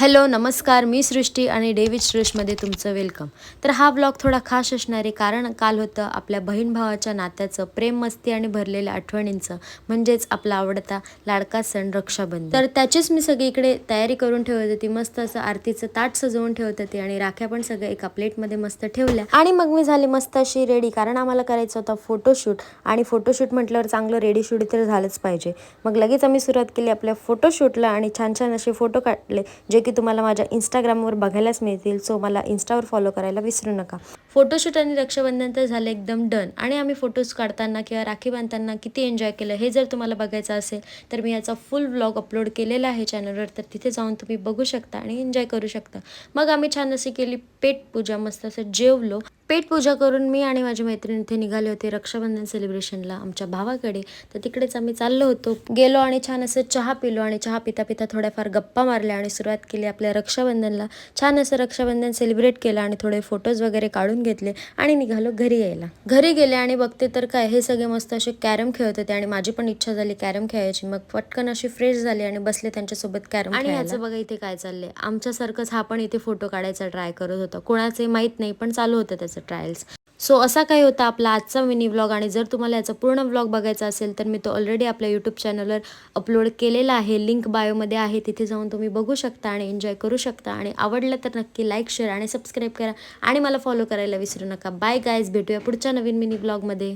Hello नमस्कार, मी सृष्टी आणि David सृष्टीमध्ये तुमचं वेलकम. तर हा ब्लॉग थोडा खास असणार आहे, कारण काल होतं आपल्या बहीण भावाच्या नात्याचं, प्रेम मस्ती आणि भरलेल्या आठवणींचं, म्हणजेच आपला आवडता लाडका सण रक्षाबंधन. तर त्याचीच मी सगळीकडे तयारी करून ठेवत होती. मस्त असं आरतीचं ताट सजवून ठेवत होती आणि राख्या पण सगळ्या एका प्लेटमध्ये मस्त ठेवल्या. आणि मग मी झाली मस्त अशी रेडी, कारण आम्हाला करायचं होता फोटोशूट. आणि फोटोशूट म्हटल्यावर चांगलं रेडी शूट तर झालंच पाहिजे. मग लगेच आम्ही सुरुवात केली आपल्या फोटोशूटला आणि छान छान असे फोटो काढले, जे की तुम्हाला माझ्या इंस्टाग्रामवर बघायलाच मिळतील. सो मला इंस्टावर फॉलो करायला विसरू नका. फोटोशूट आणि रक्षाबंधन तर झालं एकदम डन. आणि आम्ही फोटोज काढताना किंवा राखी बांधताना किती एन्जॉय केलं हे जर तुम्हाला बघायचं असेल तर मी याचा फुल व्लॉग अपलोड केलेला आहे चॅनलवर, तर तिथे जाऊन तुम्ही बघू शकता आणि एन्जॉय करू शकता. मग आम्ही छान अशी केली पेट पूजा, मस्त असं जेवलो. पेट पूजा करून मी आणि माझी मैत्रीण इथे निघाले होते रक्षाबंधन सेलिब्रेशनला आमच्या भावाकडे. तर तिकडेच आम्ही चाललो होतो. गेलो आणि छान असं चहा पिलो आणि चहा पिता पिता थोड्याफार गप्पा मारल्या आणि सुरुवात केली आपल्या रक्षाबंधनला. छान असं रक्षाबंधन सेलिब्रेट केलं आणि थोडे फोटोज वगैरे काढून घेतले आणि निघालो घरी यायला. घरी गेले आणि बघते तर काय, हे सगळे मस्त असे कॅरम खेळत होते आणि माझी पण इच्छा झाली कॅरम खेळायची. मग पटकन अशी फ्रेश झाली आणि बसले त्यांच्यासोबत कॅरम खेळायला. आणि ह्याचं बघा इथे काय चाललंय, आमच्यासारखंच हा पण इथे फोटो काढायचा ट्राय करत होता. कोणाचे माहीत नाही, पण चालू होतं त्याचं ट्रायल्स. सो असा काही होता आपला आजचा मिनी व्लॉग. आणि जर तुम्हाला याचा पूर्ण व्लॉग बघायचा असेल तर मी तो ऑलरेडी आपल्या यूट्यूब चॅनलवर अपलोड केलेला आहे. लिंक बायोमध्ये आहे, तिथे जाऊन तुम्ही बघू शकता आणि एन्जॉय करू शकता. आणि आवडलं तर नक्की लाईक, शेअर आणि सबस्क्राईब करा आणि मला फॉलो करायला विसरू नका. बाय गाईज, भेटूया पुढच्या नवीन मिनी व्लॉगमध्ये.